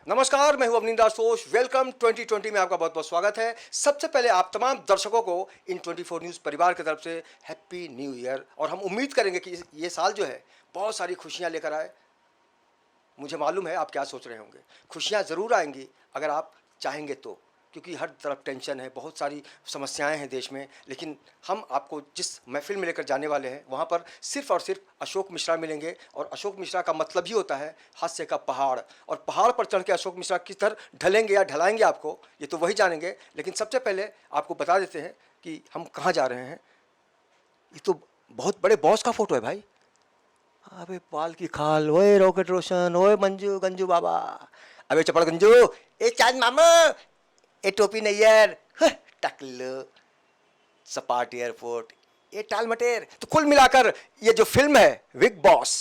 नमस्कार, मैं हूं अवनींद्र आशुतोष। वेलकम 2020 में आपका बहुत बहुत स्वागत है। सबसे पहले आप तमाम दर्शकों को इन 24 न्यूज़ परिवार की तरफ से हैप्पी न्यू ईयर। और हम उम्मीद करेंगे कि ये साल जो है बहुत सारी खुशियां लेकर आए। मुझे मालूम है आप क्या सोच रहे होंगे, खुशियां ज़रूर आएंगी अगर आप चाहेंगे तो, क्योंकि हर तरफ टेंशन है, बहुत सारी समस्याएं हैं देश में। लेकिन हम आपको जिस महफिल में लेकर जाने वाले हैं वहाँ पर सिर्फ़ और सिर्फ अशोक मिश्रा मिलेंगे। और अशोक मिश्रा का मतलब ही होता है हास्य का पहाड़। और पहाड़ पर चढ़ के अशोक मिश्रा किस तरह ढलेंगे या ढलाएंगे आपको, ये तो वही जानेंगे। लेकिन सबसे पहले आपको बता देते हैं कि हम कहाँ जा रहे हैं। ये तो बहुत बड़े बॉस का फ़ोटो है भाई। अबे बाल की खाल, ओए रॉकेट रोशन, ओए मंजू गंजू बाबा, अबे चपड़ गंजू, ए चांद मामा, ए टोपी नैयर, टकलो, सपाट एयरपोर्ट, ये टाल मटेर। तो कुल मिलाकर ये जो फिल्म है बिग बॉस,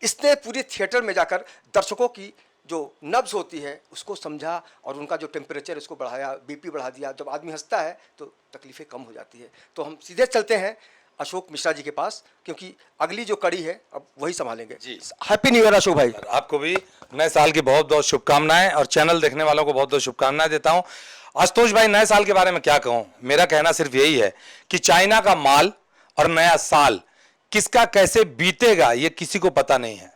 इसने पूरे थिएटर में जाकर दर्शकों की जो नब्ज होती है उसको समझा और उनका जो टेम्परेचर उसको बढ़ाया, बीपी बढ़ा दिया। जब आदमी हंसता है तो तकलीफ़ें कम हो जाती है। तो हम सीधे चलते हैं अशोक मिश्रा जी के पास, क्योंकि अगली जो कड़ी है अब वही संभालेंगे जी। हैप्पी न्यू ईयर अशोक भाई। आपको भी नए साल की बहुत बहुत शुभकामनाएं और चैनल देखने वालों को बहुत बहुत शुभकामनाएं देता हूं। आशुतोष भाई, नए साल के बारे में क्या कहूं, मेरा कहना सिर्फ यही है कि चाइना का माल और नया साल किसका कैसे बीतेगा ये किसी को पता नहीं है।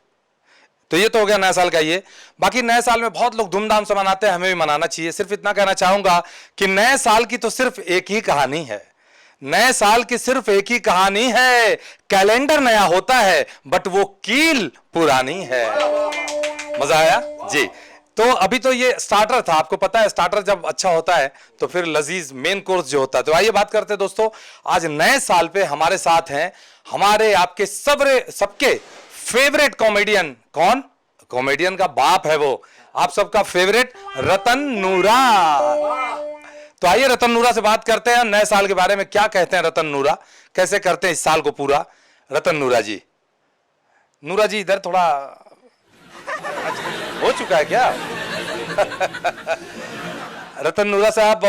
तो ये तो हो गया नया साल का ये। बाकी नए साल में बहुत लोग धूमधाम से मनाते हैं, हमें भी मनाना चाहिए। सिर्फ इतना कहना चाहूंगा कि नए साल की तो सिर्फ एक ही कहानी है, नए साल की सिर्फ एक ही कहानी है। कैलेंडर नया होता है बट वो कील पुरानी है। मजा आया जी। तो अभी तो ये स्टार्टर था, आपको पता है स्टार्टर जब अच्छा होता है तो फिर लजीज मेन कोर्स जो होता है। तो आइए बात करते हैं दोस्तों, आज नए साल पे हमारे साथ हैं हमारे आपके सबके फेवरेट कॉमेडियन। कौन? कॉमेडियन का बाप है वो, आप सबका फेवरेट रतन नूरा। तो आइए रतन नूरा से बात करते हैं नए साल के बारे में। क्या कहते हैं रतन नूरा, कैसे करते हैं इस साल को पूरा? रतन नूरा जी, नूरा जी इधर थोड़ा हो चुका है क्या? रतन नूरा साहब,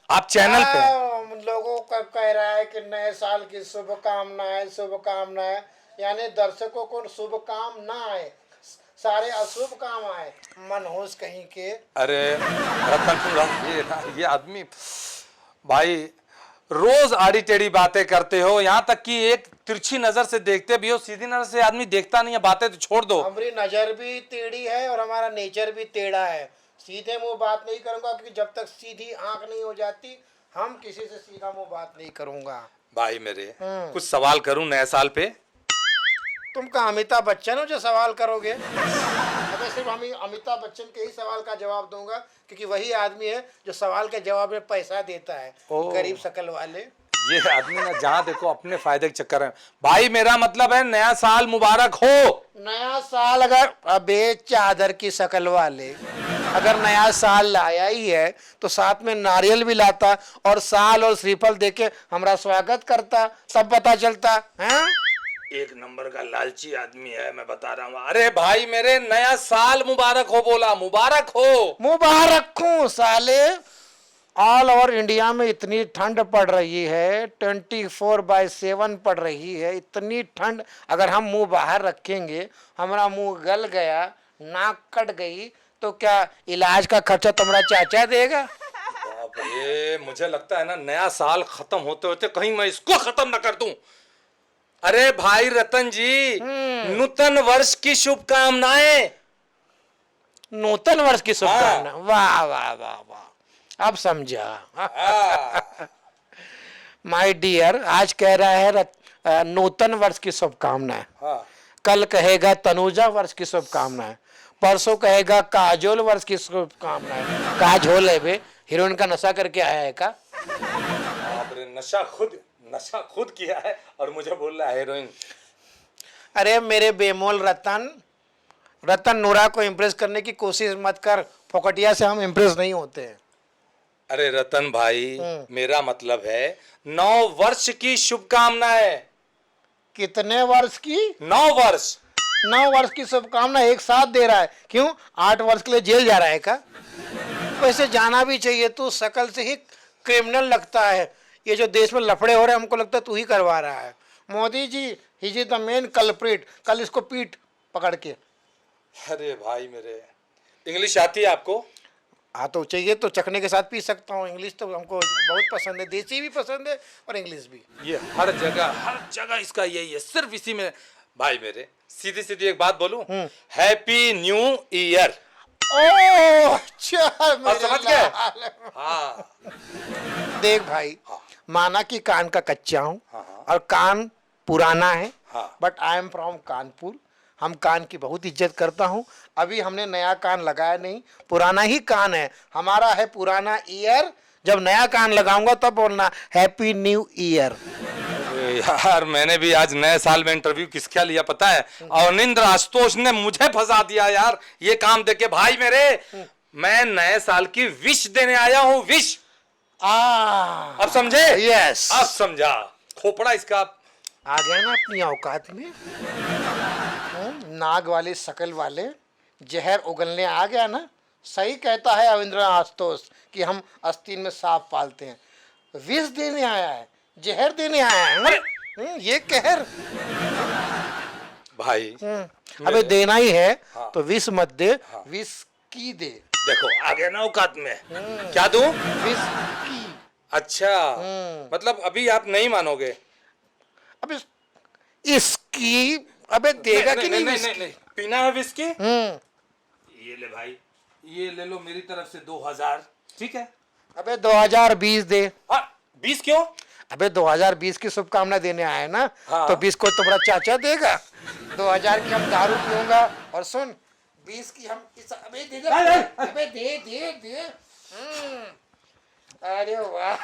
आप चैनल पे लोगों का कह रहा है कि नए साल की शुभकामनाएं शुभकामनाएं, यानी दर्शकों को शुभकामनाएं, सारे अशुभ काम आए, मनहूस कहीं के। अरे रतन नूरा, ये आदमी भाई रोज आड़ी टेढ़ी बातें करते हो, यहाँ तक कि एक तिरछी नजर से देखते भी हो, सीधी नजर से आदमी देखता नहीं है। बातें तो छोड़ दो, हमारी नजर भी टेढ़ी है और हमारा नेचर भी टेढ़ा है। सीधे मुंह बात नहीं करूंगा, क्योंकि जब तक सीधी आंख नहीं हो जाती हम किसी से सीधा मुंह बात नहीं करूंगा। भाई मेरे कुछ सवाल करूं नए साल पे? तुम का अमिताभ बच्चन हो जो सवाल करोगे? मैं सिर्फ अमिताभ बच्चन के ही सवाल का जवाब दूंगा, क्योंकि वही आदमी है जो सवाल के जवाब में पैसा देता है, गरीब शकल वाले। ये आदमी ना जहाँ देखो अपने फायदे के चक्कर में। भाई मेरा मतलब है नया साल मुबारक हो। नया साल अगर, अबे चादर की शकल वाले, अगर नया साल लाया ही है तो साथ में नारियल भी लाता और साल और श्रीफल देके हमारा स्वागत करता, तब पता चलता है। एक नंबर का लालची आदमी है, मैं बता रहा हूँ। अरे भाई मेरे नया साल मुबारक हो बोला, मुबारक हो। मुबारक हो साले। ऑल ओवर इंडिया में इतनी ठंड पड़ रही है, 24/7 पड़ रही है। इतनी ठंड, अगर हम मुंह बाहर रखेंगे, हमारा मुंह गल गया, नाक कट गई, तो क्या इलाज का खर्चा तुम्हारा चाचा देगा? बाप रे, मुझे लगता है ना नया साल खत्म होते होते कहीं मैं इसको खत्म ना कर दूं। अरे भाई रतन जी, नूतन वर्ष की शुभकामनाएं। नूतन वर्ष की शुभकामनाएं। वाह वाह वाह वाह, अब समझा। माय डियर, आज कह रहा है नूतन वर्ष की शुभकामनाएं, कल कहेगा तनुजा वर्ष की शुभकामनाएं, परसों कहेगा काजोल वर्ष की शुभकामनाएं। काजोल है बे, हीरोइन का नशा करके आया है का? नशा खुद किया है और मुझे बोल रहा है हीरोइन। अरे मेरे बेमोल रतन नूरा को इम्प्रेस करने की कोशिश मत कर, फोकटिया से हम इम्प्रेस नहीं होते हैं। अरे रतन भाई, मेरा मतलब है 9 वर्ष की शुभकामनाएं। कितने वर्ष की? 9 वर्ष। 9 वर्ष की शुभकामना एक साथ दे रहा है, क्यों? 8 वर्ष के लिए जेल जा रहा है का? वैसे जाना भी चाहिए, तू शकल से ही क्रिमिनल लगता है। ये जो देश में लफड़े हो रहे हैं, हमको लगता है तू ही करवा रहा है। Modi ji, he is the main culprit, कल इसको पीट पकड़ के। अरे भाई मेरे, इंग्लिश आती है आपको? हाँ तो चाहिए तो चखने के साथ पी सकता हूँ। इंग्लिश तो हमको बहुत पसंद है, देसी भी पसंद है और इंग्लिश भी। ये हर जगह इसका यही है, सिर्फ इसी में। भाई मेरे सीधी सीधी एक बात बोलूं, हैप्पी न्यू ईयर। ओह अच्छा अब समझ गए? लाल। हाँ देख भाई, माना कि कान का कच्चा हूँ हाँ। और कान पुराना है, हाँ। But I am from Kanpur. हम कान की बहुत इज्जत करता हूँ। अभी हमने नया कान लगाया नहीं, पुराना ही कान है हमारा, है पुराना ईयर। जब नया कान लगाऊंगा तब बोलना हैप्पी न्यू ईयर। अरे यार, मैंने भी आज नए साल में इंटरव्यू किसका लिया पता है? अवनिंद्र आशुतोष ने मुझे फंसा दिया यार, ये काम देके। भाई मेरे, मैं नए साल की विश देने आया हूँ, विश। अब समझे? यस, अब समझा। खोपड़ा इसका। आ गया ना अपनी औकात में। नाग वाले शकल वाले जहर उगलने आ गया ना। सही कहता है अविंद्र आशुतोष कि हम आस्तीन में सांप पालते हैं। विष देने आया है, जहर देने आया है। ये कहर। भाई अबे देना ही है हाँ। तो विष मत दे, विष की दे। देखो, आ गया ना औकात में। क्या दूं? विष की। अच्छा, मतलब अभी आप नहीं मानोगे? अबे इसकी, अबे देगा कि नहीं विष? नहीं। पीना है विस्की? ये ले भाई, ये ले लो मेरी तरफ से 2000, ठीक है? अबे 2020 दे। 20 क्यों? अबे 2020 की शुभकामना देने आए ना, हाँ। तो 20 को तुम्हारा चाचा देगा। 2000 की हम दारू पीऊंगा और सुन 20 की हम अबे दे दे, अबे दे दे दे। अरे वाह।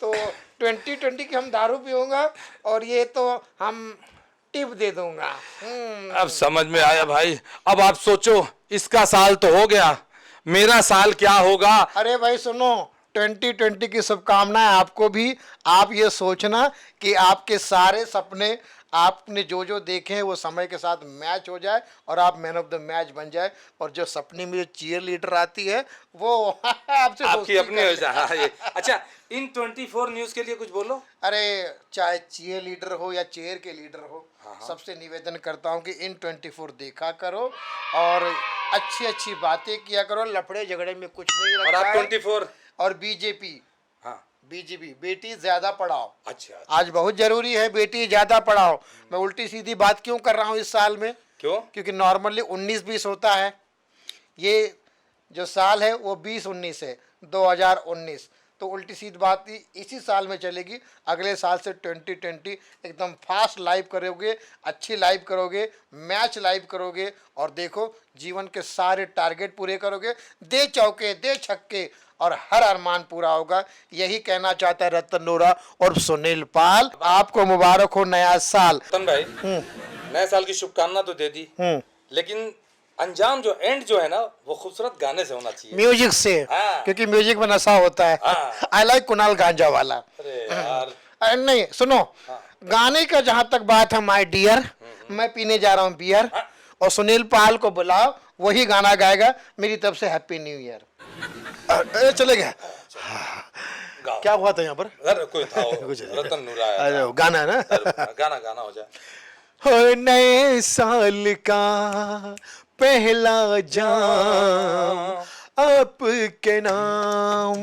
तो 2020 की हम दारू पीऊंगा और ये तो हम टिप दे दूंगा। अब समझ में आया भाई। अब आप सोचो, इसका साल तो हो गया, मेरा साल क्या होगा? अरे भाई सुनो, 2020 की शुभकामनाएं आपको भी। आप ये सोचना कि आपके सारे सपने, आपने जो जो देखे हैं वो समय के साथ मैच हो जाए और आप मैन ऑफ द मैच बन जाए। और जो सपने में जो चीयर लीडर आती है वो आपसे आपकी दोस्ती अपनी कर हो जाए। हाँ, ये अच्छा। इन 24 न्यूज के लिए कुछ बोलो। अरे चाहे चीयर लीडर हो या चेयर के लीडर हो, सबसे निवेदन करता हूं कि इन 24 देखा करो और अच्छी अच्छी बातें किया करो। लफड़े झगड़े में कुछ नहीं और रखा आप है। 24? और बीजेपी, हाँ। बीजेपी, बेटी ज्यादा पढ़ाओ। अच्छा। आज बहुत जरूरी है, बेटी ज्यादा पढ़ाओ। मैं उल्टी सीधी बात क्यों कर रहा हूँ इस साल में? क्यों? क्योंकि नॉर्मली 19-20 होता है, ये जो साल है वो 20-19 है, 2019। तो उल्टी सीधी बात इसी साल में चलेगी। अगले साल से 2020 एकदम फास्ट लाइव करोगे, अच्छी लाइव करोगे, मैच लाइव करोगे और देखो जीवन के सारे टारगेट पूरे करोगे। दे चौके, दे छक्के और हर अरमान पूरा होगा। यही कहना चाहता है रतन नोरा और सुनील पाल। आपको मुबारक हो नया साल। रतन भाई, नए साल की शुभकामना तो दे दी, लेकिन अंजाम जो एंड जो है ना, वो खूबसूरत गाने से होना चाहिए। म्यूजिक से। हाँ। क्योंकि म्यूजिक में नशा होता है। हाँ। आई लाइक कुणाल गांजा वाला। अरे यार, नहीं सुनो, गाने का जहां तक बात है माय डियर, मैं पीने जा रहा हूँ बियर और सुनील पाल को बुलाओ, वही गाना गाएगा। मेरी तरफ से हैप्पी न्यू ईयर। चले गया। गाओ। क्या हुआ था यहाँ पर? अरे कोई था वो, रतन नूरा आया था। अरे गाना है ना। गाना हो जाए। हो नए साल का पहला जाम आपके नाम।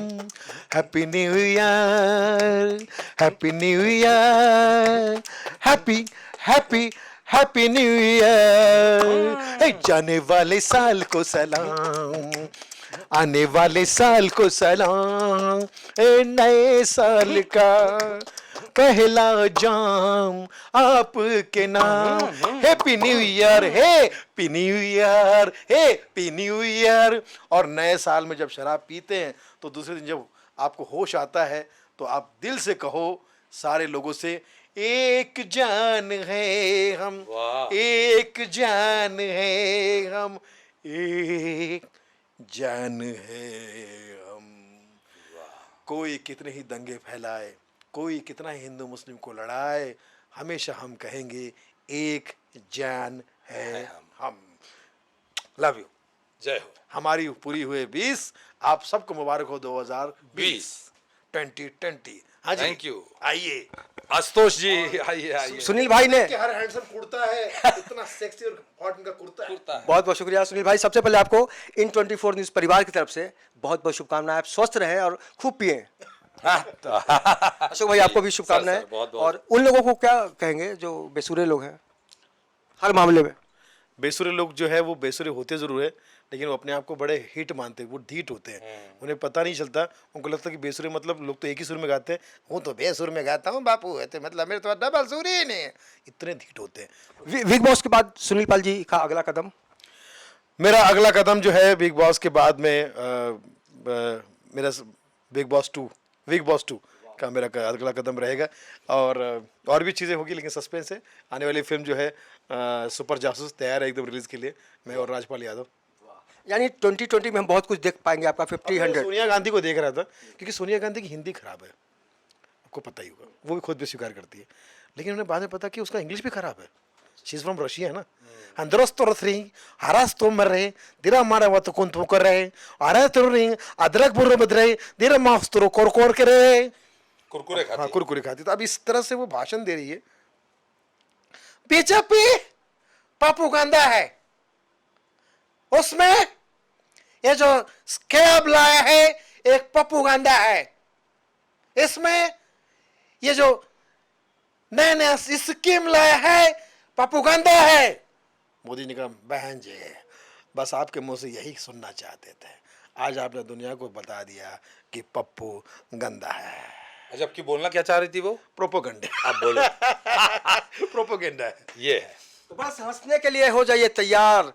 Happy new year, happy new year, happy happy happy new year. जाने वाले साल को सलाम, आने वाले साल को सलाम। नए साल का पहला जाम आपके नाम। Happy new year, happy new year, happy new year. और नए साल में जब शराब पीते हैं तो दूसरे दिन जब आपको होश आता है तो आप दिल से कहो सारे लोगों से, एक जान है हम, वाह। एक जान है हम, एक जान है हम। कोई कितने ही दंगे फैलाए, कोई कितना ही हिंदू मुस्लिम को लड़ाए, हमेशा हम कहेंगे एक जान है हम। Love you. जय हो। हमारी पूरी हुए 20। आप सबको मुबारक हो 2020 2020। हाँ जी, थैंक यू। आइए। आशुतोष जी आइए आइए। सुनील भाई ने कि हर हैंडसम कुर्ता है, इतना सेक्सी और हॉट इनका कुर्ता है। बहुत बहुत शुक्रिया सुनील भाई। सबसे पहले आपको इन 24 न्यूज़ परिवार की तरफ से बहुत बहुत शुभकामनाएं। आप स्वस्थ रहें और खूब पिएं। हाँ, तो अशोक भाई आपको भी शुभकामनाएं। सर, बहुत बहुत। और उन लोगों को क्या कहेंगे जो बेसुरे लोग हैं हर मामले में? बेसुरे लोग जो है वो बेसुरे होते जरूर है, लेकिन वो अपने आप को बड़े हिट मानते हैं, वो ढीठ होते हैं, उन्हें पता नहीं चलता। उनको लगता है कि बेसुरे मतलब लोग तो एक ही सुर में गाते हैं, वो तो बेसुर में गाता हूँ बापू है तो मतलब मेरे तो डबल सुर ही नहीं है, इतने ढीठ होते हैं। बिग बॉस के बाद सुनील पाल जी का अगला कदम? मेरा अगला कदम जो है बिग बॉस के बाद में मेरा बिग बॉस 2 का मेरा अगला कदम रहेगा। और भी चीज़ें होगी, लेकिन सस्पेंस है। आने वाली फिल्म जो है सुपर जासूस तैयार है एकदम रिलीज के लिए, मैं और राजपाल यादव। यानी 2020 में हम बहुत कुछ देख पाएंगे आपका 50-100। सोनिया गांधी को देख रहा था, क्योंकि सोनिया गांधी की हिंदी खराब है, आपको पता ही होगा, वो भी खुद भी स्वीकार करती है। लेकिन उन्हें बाद में पता कि उसका इंग्लिश भी खराब है। शी इज फ्रॉम रशिया है ना। अंदरस तो रस रही हरास तो मर रहे दिरा मारा हुआ तो कौन तो कर रहे अरे तो रही अदरक बुर्रे बद रहे दिरा माफ तो कोर कोर के रहे कुरकुरे खाती हाँ है। कुरकुरे खाती। तो अब इस तरह से वो भाषण दे रही है। बीजेपी प्रोपेगेंडा है, उसमें ये जो स्कैब लाया है एक प्रोपेगेंडा है, इसमें ये जो नया नया स्कीम लाया है प्रोपेगेंडा है। मोदी ने कहा बहन जी बस आपके मुंह से यही सुनना चाहते थे, आज आपने दुनिया को बता दिया कि पप्पू गंदा है। अच्छा, आपकी बोलना क्या चाह रही थी वो? प्रोपेगेंडा आप बोलो। प्रोपेगेंडा है ये है। तो बस हंसने के लिए हो जाइए तैयार।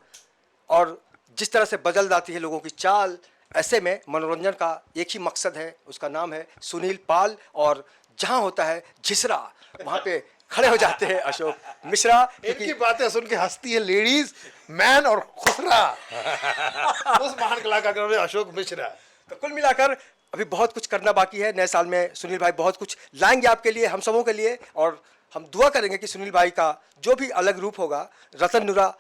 और जिस तरह से बदल जाती है लोगों की चाल, ऐसे में मनोरंजन का एक ही मकसद है, उसका नाम है सुनील पाल। और जहां होता है झिसरा वहां पे खड़े हो जाते हैं अशोक मिश्रा। इनकी बातें सुन के हंसती है लेडीज, मैन और खुसरा। उस महान कलाकार का नाम है अशोक मिश्रा। तो कुल मिलाकर अभी बहुत कुछ करना बाकी है। नए साल में सुनील भाई बहुत कुछ लाएंगे आपके लिए, हम सबों के लिए। और हम दुआ करेंगे कि सुनील भाई का जो भी अलग रूप होगा, रतन नुरा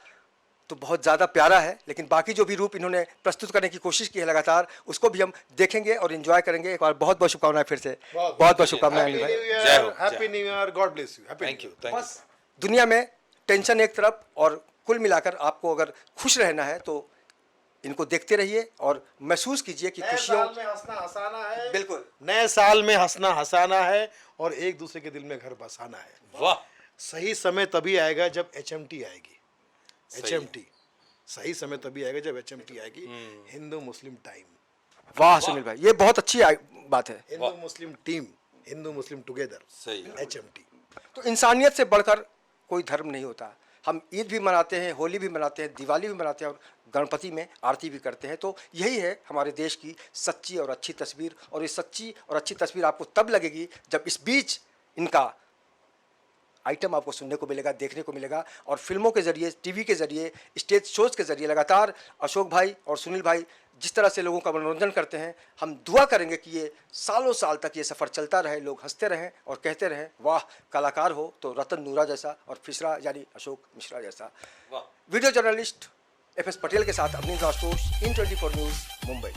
तो बहुत ज़्यादा प्यारा है, लेकिन बाकी जो भी रूप इन्होंने प्रस्तुत करने की कोशिश की है लगातार, उसको भी हम देखेंगे और एंजॉय करेंगे। एक बार बहुत बहुत शुभकामनाएं फिर से, बहुत बहुत शुभकामनाएं अनिल भाई। जय हो, happy new year, God bless you. Thank you thank बस दुनिया में टेंशन एक तरफ, और कुल मिलाकर आपको अगर खुश रहना है तो इनको देखते रहिए और महसूस कीजिए कि नए खुशियों। साल में हंसना हंसाना है, बिल्कुल। नए साल में हंसना हंसाना है और एक दूसरे के दिल में घर बसाना है। यू। वाह, सही समय तभी आएगा जब HMT आएगी। सही है। HMT सही समय तभी आएगा जब HMT आएगी, हिंदू मुस्लिम टाइम, वाह सुनील भाई, ये बहुत अच्छी बात है। हिंदू मुस्लिम टीम, हिंदू मुस्लिम टुगेदर, सही है। HMT। तो इंसानियत से बढ़कर कोई धर्म नहीं होता। हम ईद भी मनाते हैं, होली भी मनाते हैं, दिवाली भी मनाते हैं और गणपति में आरती भी करते हैं। तो यही है हमारे देश की सच्ची और अच्छी तस्वीर। और ये सच्ची और अच्छी तस्वीर आपको तब लगेगी जब इस बीच इनका आइटम आपको सुनने को मिलेगा, देखने को मिलेगा। और फिल्मों के ज़रिए, टीवी के ज़रिए, स्टेज शोज़ के ज़रिए लगातार अशोक भाई और सुनील भाई जिस तरह से लोगों का मनोरंजन करते हैं, हम दुआ करेंगे कि ये सालों साल तक ये सफ़र चलता रहे, लोग हंसते रहें और कहते रहें वाह, कलाकार हो तो रतन नूरा जैसा और फिसरा यानी अशोक मिश्रा जैसा। वाह। वीडियो जर्नलिस्ट FS पटेल के साथ अवनीश आशुतोष, इन 24 न्यूज़, मुंबई।